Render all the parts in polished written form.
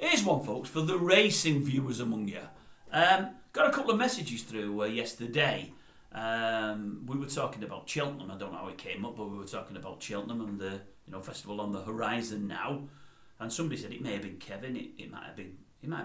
Here's one, folks, for the racing viewers among you. Got a couple of messages through yesterday. We were talking about Cheltenham. I don't know how it came up, but we were talking about Cheltenham and the festival on the horizon now. And somebody said it may have been Kevin. It might have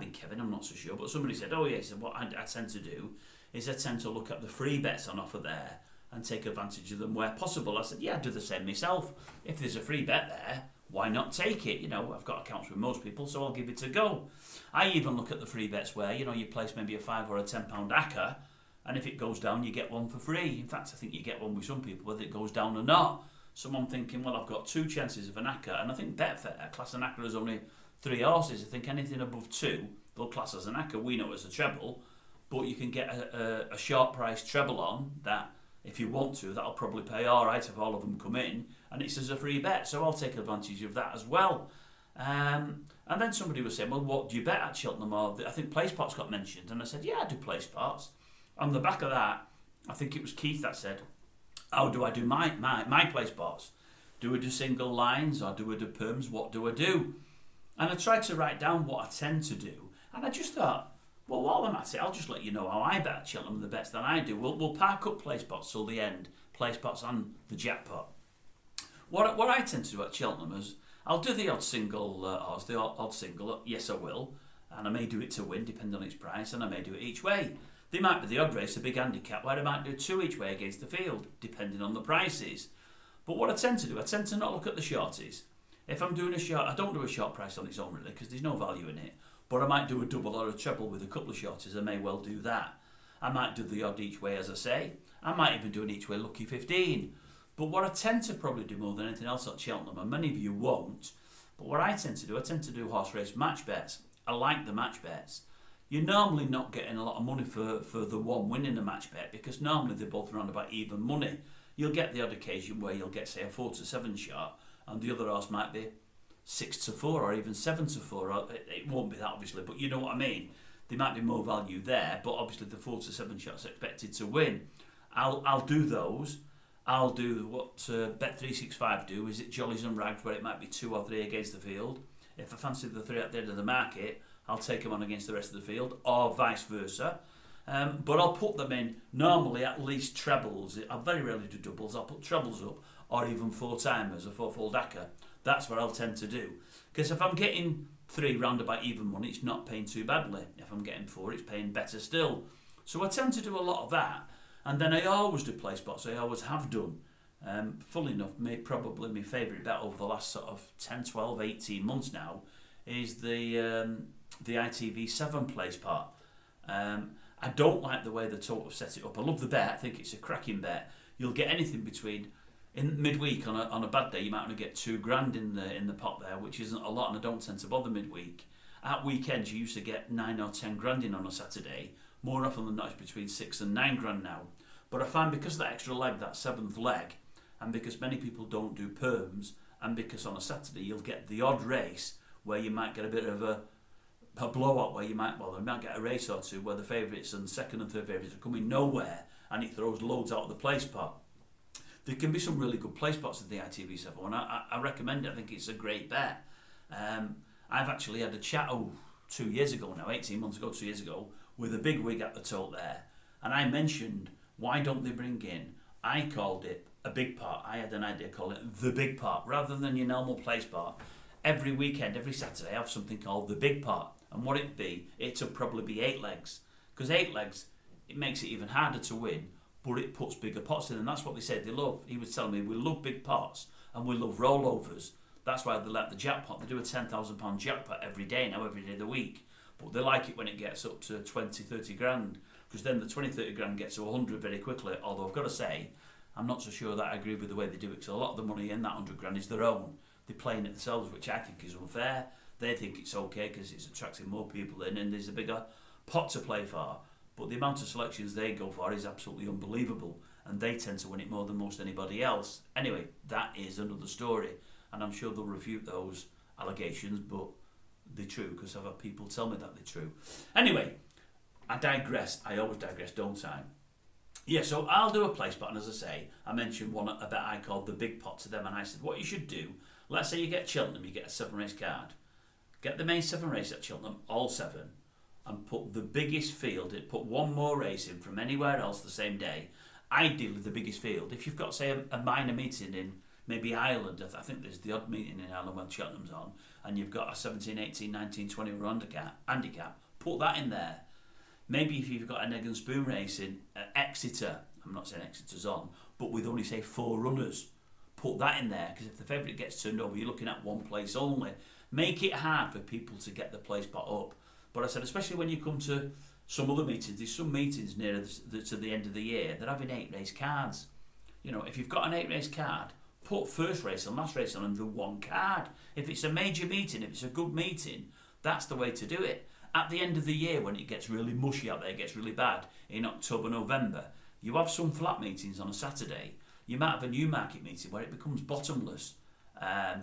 been Kevin. I'm not so sure. But somebody said, "Oh yeah." He said, "What I tend to do is I tend to look at the free bets on offer there and take advantage of them where possible." I said, "Yeah, I do the same myself. If there's a free bet there, why not take it? I've got accounts with most people, so I'll give it a go." I even look at the free bets where, you place maybe a £5 or a £10 acca, and if it goes down, you get one for free. In fact, I think you get one with some people, whether it goes down or not. So I'm thinking, well, I've got 2 chances of an acca, and I think Betfair class an acca as only 3 horses. I think anything above 2, they'll class as an acca. We know it's a treble, but you can get a short price treble on that. If you want to, that'll probably pay all right if all of them come in, and it's as a free bet, so I'll take advantage of that as well. And then somebody was saying, well, what do you bet at Cheltenham? Or I think play spots got mentioned, and I said, yeah, I do play spots. On the back of that, I think it was Keith that said, how do I do my play spots? Do I do single lines or do I do perms? What do I do? And I tried to write down what I tend to do, and I just thought, well, while I'm at it, I'll just let you know how I bet at Cheltenham, the bets that I do. We'll park up play spots till the end, play spots and the jackpot. What I tend to do at Cheltenham is I'll do the odd single odds, the odd single. Yes, I will, and I may do it to win, depending on its price, and I may do it each way. There might be the odd race, a big handicap, where I might do 2 each way against the field, depending on the prices. But what I tend to do, I tend to not look at the shorties. If I'm doing a short, I don't do a short price on its own really, because there's no value in it. But I might do a double or a treble with a couple of shorties. I may well do that. I might do the odd each way, as I say. I might even do an each way lucky 15. But what I tend to probably do more than anything else at Cheltenham, and many of you won't, but what I tend to do horse race match bets. I like the match bets. You're normally not getting a lot of money for the one winning a match bet, because normally they're both around about even money. You'll get the odd occasion where you'll get, say, a 4-7 shot, and the other horse might be 6-4 or even 7-4. It won't be that, obviously, but you know what I mean. There might be more value there, but obviously the 4-7 shots expected to win. I'll do those. I'll do what Bet365 do. Is it Jollies and Rags, where it might be 2 or 3 against the field. If I fancy the 3 at the end of the market, I'll take them on against the rest of the field, or vice versa. But I'll put them in normally at least trebles. I very rarely do doubles. I'll put trebles up, or even 4-timers, a 4-fold acca. That's what I'll tend to do. Because if I'm getting 3 round about even money, it's not paying too badly. If I'm getting 4, it's paying better still. So I tend to do a lot of that. And then I always do play spots. I always have done. Funnily enough, probably my favourite bet over the last sort of 10, 12, 18 months now is the ITV7 play spot. I don't like the way the TOTE have set it up. I love the bet. I think it's a cracking bet. You'll get anything between... In midweek, on a bad day, you might only get £2,000 in the pot there, which isn't a lot, and I don't tend to bother midweek. At weekends, you used to get 9 or 10 grand in on a Saturday. More often than not, it's between 6 and 9 grand now. But I find because of that extra leg, that 7th leg, and because many people don't do perms, and because on a Saturday you'll get the odd race where you might get a bit of a blowout, where you might get a race or two where the favourites and second and third favourites are coming nowhere, and it throws loads out of the play spot. There can be some really good play spots at the ITV7, and I recommend it. I think it's a great bet. I've actually had a chat 2 years ago now, 18 months ago, 2 years ago, with a big wig at the TOTE there, and I mentioned, why don't they bring in, I called it a big part. I had an idea, call it the big part, rather than your normal play spot. Every weekend, every Saturday, I have something called the big part, and what it'll probably be 8 legs, because 8 legs, it makes it even harder to win, but it puts bigger pots in, and that's what they said they love. He was telling me, we love big pots, and we love rollovers. That's why they like the jackpot. They do a £10,000 jackpot every day now, every day of the week, but they like it when it gets up to 20, 30 grand, because then the 20, 30 grand gets to 100 very quickly, although I've got to say, I'm not so sure that I agree with the way they do it, because a lot of the money in that 100 grand is their own. They're playing it themselves, which I think is unfair. They think it's okay because it's attracting more people in and there's a bigger pot to play for. But the amount of selections they go for is absolutely unbelievable, and they tend to win it more than most anybody else. Anyway, that is another story, and I'm sure they'll refute those allegations, but they're true, because I've had people tell me that they're true. Anyway, I digress. I always digress, don't I? Yeah, so I'll do a play spot, and as I say, I mentioned one a bet I called the big pot to them, and I said, what you should do, let's say you get Cheltenham, you get a 7 race card. Get the main 7 races at Cheltenham, all 7, and put the biggest field, put one more race in from anywhere else the same day. Ideally the biggest field. If you've got, say, a minor meeting in maybe Ireland, I think there's the odd meeting in Ireland when Cheltenham's on, and you've got a 17, 18, 19, 20 handicap, put that in there. Maybe if you've got an egg and spoon race in Exeter, I'm not saying Exeter's on, but with only, say, 4 runners, put that in there, because if the favourite gets turned over, you're looking at one place only. Make it hard for people to get the place pot up. But I said, especially when you come to some other meetings, there's some meetings near to the end of the year, they're having 8 race cards. You know, if you've got an 8 race card, put first race and last race on under one card. If it's a major meeting, if it's a good meeting, that's the way to do it. At the end of the year, when it gets really mushy out there, it gets really bad, in October, November, you have some flat meetings on a Saturday. You might have a Newmarket meeting where it becomes bottomless.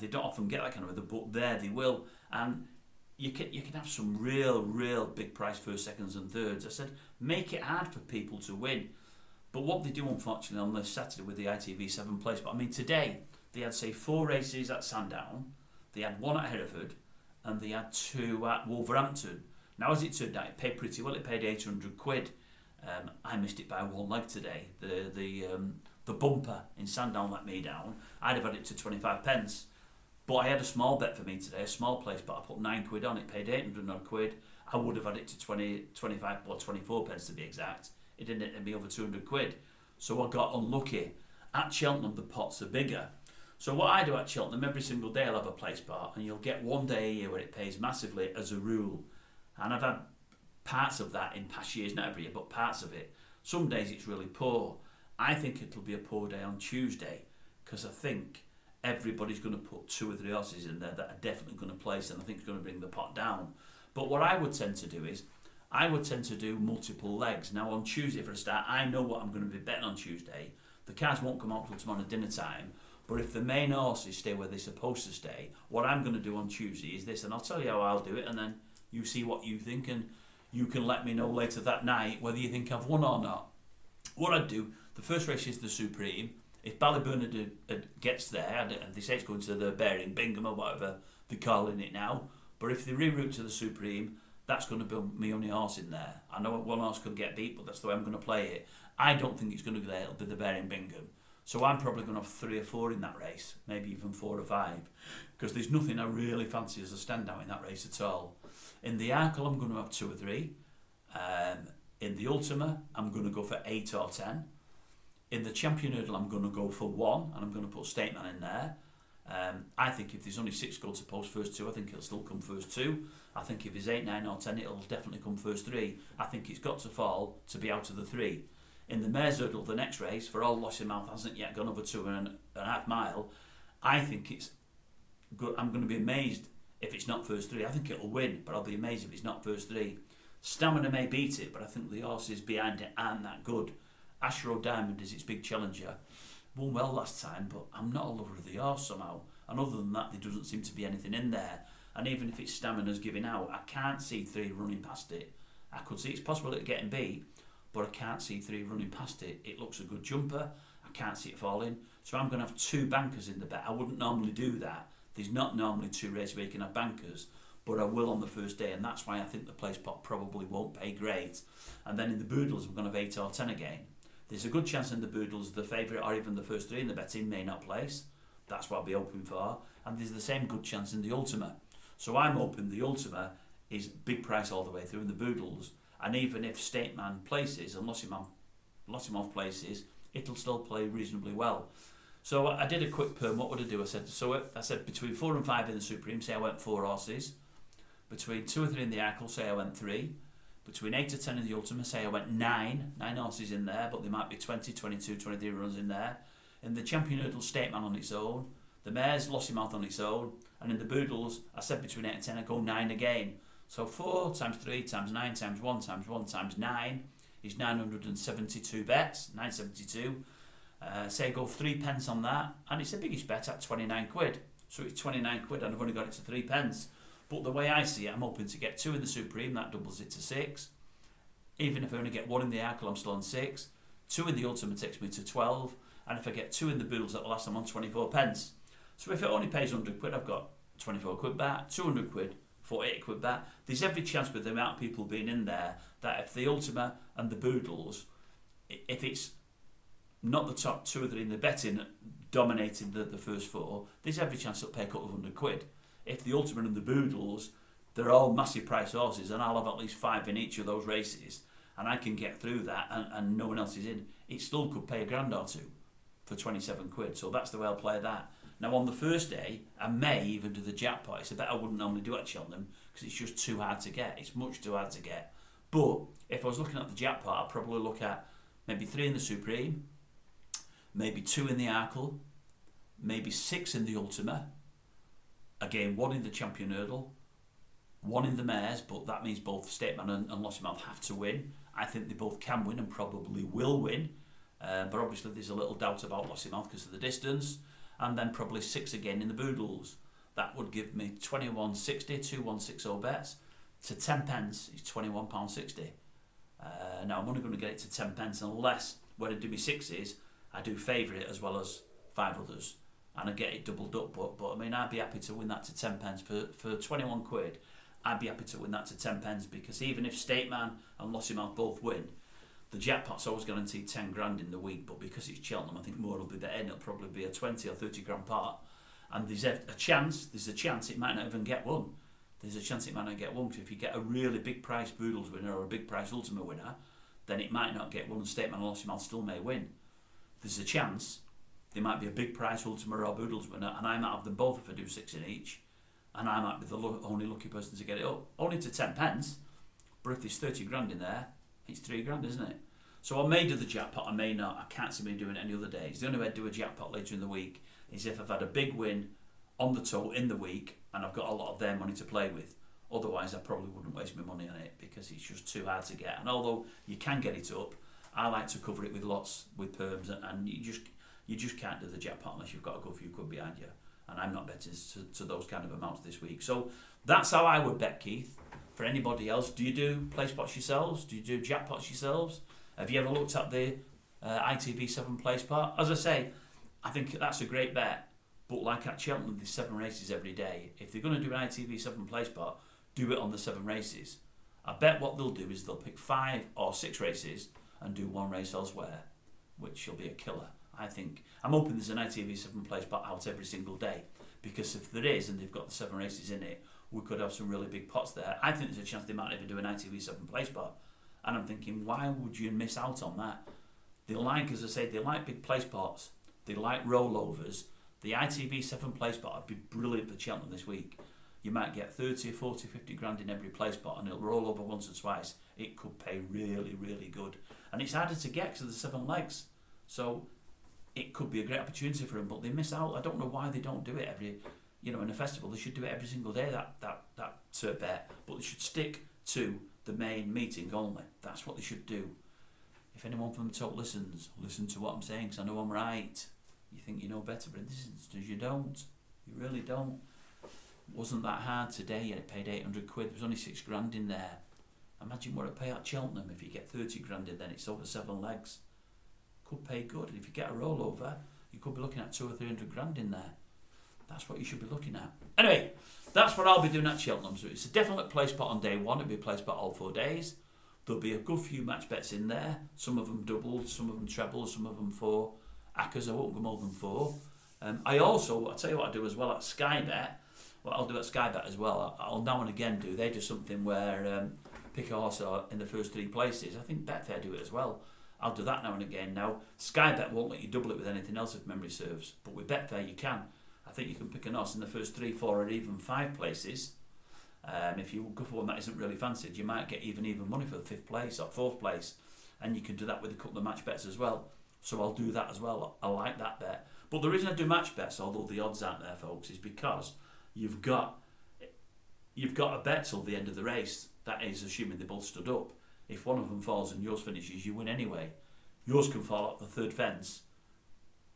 They don't often get that kind of weather, but there they will. And you can have some real big price first, seconds and thirds. I said, make it hard for people to win. But what they do, unfortunately, on this Saturday with the ITV 7 place, but I mean, today they had, say, 4 races at Sandown, they had 1 at Hereford, and they had 2 at Wolverhampton. Now, as it turned out, it paid pretty well. It paid 800 quid. I missed it by 1 leg today. The bumper in Sandown let me down. I'd have had it to 25 pence. But I had a small bet for me today, a small place, but I put 9 quid on it, paid 800 odd quid. I would have had it to 25 or 24 pence to be exact. It didn't hit me over 200 quid. So I got unlucky. At Cheltenham, the pots are bigger. So what I do at Cheltenham, every single day I'll have a place pot, and you'll get one day a year where it pays massively as a rule. And I've had parts of that in past years, not every year, but parts of it. Some days it's really poor. I think it'll be a poor day on Tuesday, because I think everybody's going to put 2 or 3 horses in there that are definitely going to place, and I think it's going to bring the pot down. But what I would tend to do is, I would tend to do multiple legs. Now on Tuesday, for a start, I know what I'm going to be betting on Tuesday. The cards won't come out till tomorrow dinner time, but if the main horses stay where they're supposed to stay, what I'm going to do on Tuesday is this, and I'll tell you how I'll do it, and then you see what you think, and you can let me know later that night whether you think I've won or not. What I'd do, the first race is the Supreme. If Ballyburn gets there, and they say it's going to the Bearing Bingham or whatever they're calling it now, but if they reroute to the Supreme, that's going to be my only horse in there. I know one horse could get beat, but that's the way I'm going to play it. I don't think it's going to go there, it'll be the Bearing Bingham. So I'm probably going to have 3 or 4 in that race, maybe even 4 or 5, because there's nothing I really fancy as a standout in that race at all. In the Arkle, I'm going to have 2 or 3. In the Ultima, I'm going to go for 8 or 10. In the Champion Hurdle, I'm going to go for 1, and I'm going to put Stateman in there. I think if there's only 6 goals to post first 2, I think it'll still come first 2. I think if it's 8, 9 or 10, it'll definitely come first 3. I think it's got to fall to be out of the 3. In the Mares Hurdle, the next race, for all Lossiemouth hasn't yet gone over 2.5 mile, I think it's good. I'm going to be amazed if it's not first 3. I think it'll win, but I'll be amazed if it's not first 3. Stamina may beat it, but I think the horses behind it aren't that good. Ashrow Diamond is its big challenger. Won well last time, but I'm not a lover of the horse somehow. And other than that, there doesn't seem to be anything in there. And even if its stamina's giving out, I can't see 3 running past it. I could see it's possible it getting beat, but I can't see 3 running past it. It looks a good jumper. I can't see it falling. So I'm going to have 2 bankers in the bet. I wouldn't normally do that. There's not normally 2 races where you can have bankers, but I will on the first day, and that's why I think the place pot probably won't pay great. And then in the Boodles, we're going to have 8 or 10 again. There's a good chance in the Boodles the favourite or even the first 3 in the betting may not place. That's what I'll be hoping for. And there's the same good chance in the Ultima. So I'm hoping the Ultima is big price all the way through in the Boodles. And even if Stateman places and Lossiemouth places, it'll still play reasonably well. So I did a quick perm. What would I do? I said between 4 and 5 in the Supreme, say I went 4 horses. Between 2 or 3 in the Arkle, say I went 3. Between 8 to 10 in the Ultima, say I went 9 horses in there, but there might be 20, 22, 23 runs in there. In the Champion Hurdle, Stateman on its own. The Mares, Lossiemouth on its own. And in the Boodles, I said between 8 and 10, I go 9 again. So 4 times 3 times 9 times 1 times 1 times 9 is 972 bets, 972. Say I go 3 pence on that, and it's the biggest bet at 29 quid. So it's 29 quid, and I've only got it to 3 pence. But the way I see it, I'm hoping to get 2 in the Supreme, that doubles it to 6. Even if I only get 1 in the Arkle, I'm still on 6. 2 in the Ultimate takes me to 12. And if I get 2 in the Boodles at the last, I'm on 24 pence. So if it only pays 100 quid, I've got 24 quid back, 200 quid, for £80 bet. There's every chance with the amount of people being in there that if the Ultima and the Boodles, if it's not the top 2 or 3 in the betting dominating the first 4, there's every chance it'll pay a couple of £100. If the Ultima and the Boodles, they're all massive price horses, and I'll have at least 5 in each of those races, and I can get through that, and no one else is in, it still could pay £1 or 2 for £27. So that's the way I'll play that. Now on the first day, I may even do the jackpot. It's a bet I wouldn't normally do at Cheltenham because it's just too hard to get. It's much too hard to get. But if I was looking at the jackpot, I'd probably look at maybe 3 in the Supreme, maybe 2 in the Arkle, maybe 6 in the Ultima, again 1 in the Champion Hurdle, 1 in the Mares, but that means both Stateman and Lossiemouth have to win. I think they both can win and probably will win, but obviously there's a little doubt about Lossiemouth because of the distance. And then probably 6 again in the Boodles. That would give me 21.60, 2160 bets. To 10p is £21.60. Now I'm only going to get it to 10p unless when I do my 6s, I do favourite as well as 5 others, and I get it doubled up. But I mean, I'd be happy to win that to 10p for £21. I'd be happy to win that to 10p because even if Stateman and Lossiemouth both win, the jackpot's always guaranteed 10 grand in the week, but because it's Cheltenham, I think more will be there, and it'll probably be a 20 or 30 grand part. And there's a chance it might not even get one. There's a chance it might not get one, because if you get a really big price Boodles winner or a big price Ultima winner, then it might not get one, and Stateman and Lossiemouth still may win. There's a chance there might be a big price Ultima or Boodles winner, and I might have them both if I do 6 in each, and I might be the only lucky person to get it up. Only to 10p, but if there's 30 grand in there, it's 3 grand, isn't it? So I may do the jackpot, I may not. I can't see me doing it any other days. The only way I'd do a jackpot later in the week is if I've had a big win on the TOTE in the week and I've got a lot of their money to play with. Otherwise, I probably wouldn't waste my money on it because it's just too hard to get. And although you can get it up, I like to cover it with lots, with perms, and you just can't do the jackpot unless you've got a good few quid behind you. And I'm not betting to those kind of amounts this week. So that's how I would bet, Keith. For anybody else, do you do play spots yourselves? Do you do jackpots yourselves? Have you ever looked at the ITV7 play spot? As I say, I think that's a great bet. But like at Cheltenham, there's 7 races every day. If they're going to do an ITV7 play spot, do it on the 7 races. I bet what they'll do is they'll pick 5 or 6 races and do 1 race elsewhere, which will be a killer, I think. I'm hoping there's an ITV7 play spot out every single day, because if there is and they've got the 7 races in it, we could have some really big pots there. I think there's a chance they might even do an ITV7 play spot. And I'm thinking, why would you miss out on that? They like, as I say, they like big play spots. They like rollovers. The ITV7 play spot would be brilliant for Cheltenham this week. You might get 30, 40, 50 grand in every play spot, and it'll roll over once or twice. It could pay really, really good. And it's harder to get because of the 7 legs. So it could be a great opportunity for them, but they miss out. I don't know why they don't do it every, in a festival. They should do it every single day, that bet. But they should stick to the main meeting only. That's what they should do. If anyone from the TOTE listen to what I'm saying, because I know I'm right. You think you know better, but in this instance you don't. You really don't. It wasn't that hard today, and it paid 800 quid. There was only 6 grand in there. Imagine what it'd pay at Cheltenham. If you get 30 grand in, then it's over 7 legs. Could pay good. And if you get a rollover, you could be looking at 200 or 300 grand in there. That's what you should be looking at. Anyway, that's what I'll be doing at Cheltenham. So it's a definite play spot on day 1. It'll be a play spot all 4 days. There'll be a good few match bets in there. Some of them doubled, some of them trebled, some of them 4 accas. I won't go more than 4. I'll tell you what I do as well at Sky Bet. What I'll do at Sky Bet as well, I'll now and again do. They do something where pick a horse in the first 3 places. I think Betfair do it as well. I'll do that now and again. Now, Sky Bet won't let you double it with anything else if memory serves, but with Betfair you can. I think you can pick a horse in the first 3, 4 or even 5 places. If you go for one that isn't really fancied, you might get even money for the 5th place or 4th place, and you can do that with a couple of match bets as well. So I'll do that as well. I like that bet. But the reason I do match bets, although the odds aren't there, folks, is because you've got a bet till the end of the race. That is assuming they both stood up. If one of them falls and yours finishes, you win anyway. Yours can fall off the 3rd fence.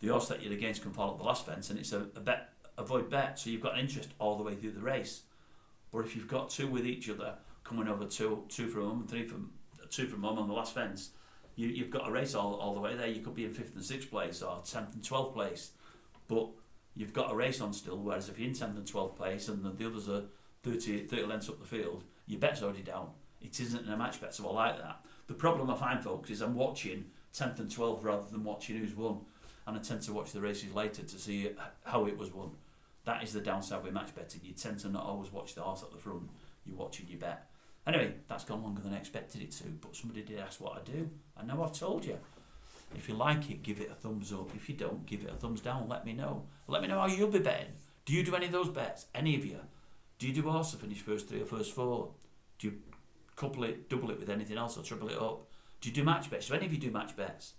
The horse that you're against can fall off the last fence, and it's a bet, avoid bet. So you've got an interest all the way through the race. But if you've got 2 with each other coming over, two from home and 2 from home on the last fence, you've got a race all the way there. You could be in 5th and 6th place or 10th and 12th place, but you've got a race on still. Whereas if you're in 10th and 12th place and the 30 lengths up the field, your bet's already down. It isn't a match bet, so I like that. The problem I find, folks, is I'm watching 10th and 12th rather than watching who's won. And I tend to watch the races later to see how it was won. That is the downside with match betting. You tend to not always watch the horse at the front. You're watching your bet. Anyway, that's gone longer than I expected it to, but somebody did ask what I do. And now I've told you. If you like it, give it a thumbs up. If you don't, give it a thumbs down. Let me know. Let me know how you'll be betting. Do you do any of those bets? Any of you? Do you do horse to finish first 3 or first 4? Do you couple it, double it with anything else or triple it up? Do you do match bets? Do any of you do match bets?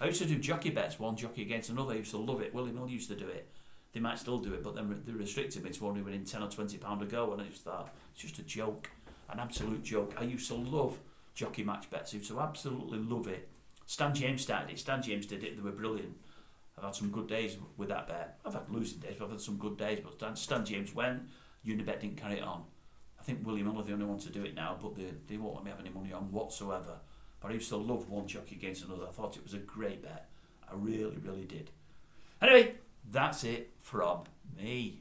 I used to do jockey bets, one jockey against another. I used to love it. Willie Mill used to do it. They might still do it, but then they restricted me to only winning £10 or £20 a go, and I just thought, it's just a joke. An absolute joke. I used to love jockey match bets. I used to absolutely love it. Stan James started it. Stan James did it. They were brilliant. I've had some good days with that bet. I've had losing days, but I've had some good days. But Stan James went. Unibet didn't carry it on. I think Willie Miller are the only one to do it now, but they won't let me have any money on whatsoever. But I used to love one jockey against another. I thought it was a great bet. I really, really did. Anyway, that's it from me.